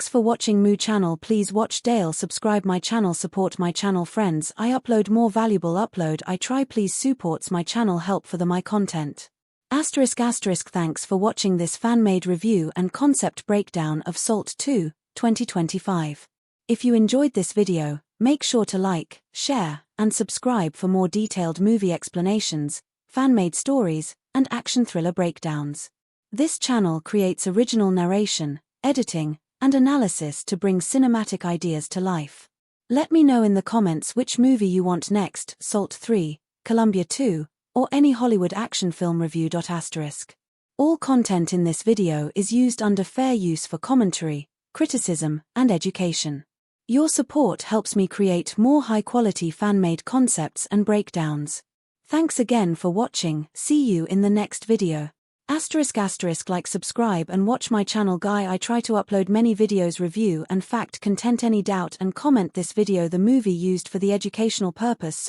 Thanks for watching Moo channel. Please watch Dale, subscribe my channel, support my channel friends. I upload more valuable upload. I try, please supports my channel, help for the my content. ***. Thanks for watching this fan-made review and concept breakdown of Salt 2, 2025. If you enjoyed this video, make sure to like, share, and subscribe for more detailed movie explanations, fan-made stories, and action thriller breakdowns. This channel creates original narration, editing, and analysis to bring cinematic ideas to life. Let me know in the comments which movie you want next, Salt 3, Columbia 2, or any Hollywood action film review. All content in this video is used under fair use for commentary, criticism, and education. Your support helps me create more high-quality fan-made concepts and breakdowns. Thanks again for watching. See you in the next video. ***, like, subscribe and watch my channel guy. I try to upload many videos, review and fact content. Any doubt and comment this video the movie used for the educational purpose. So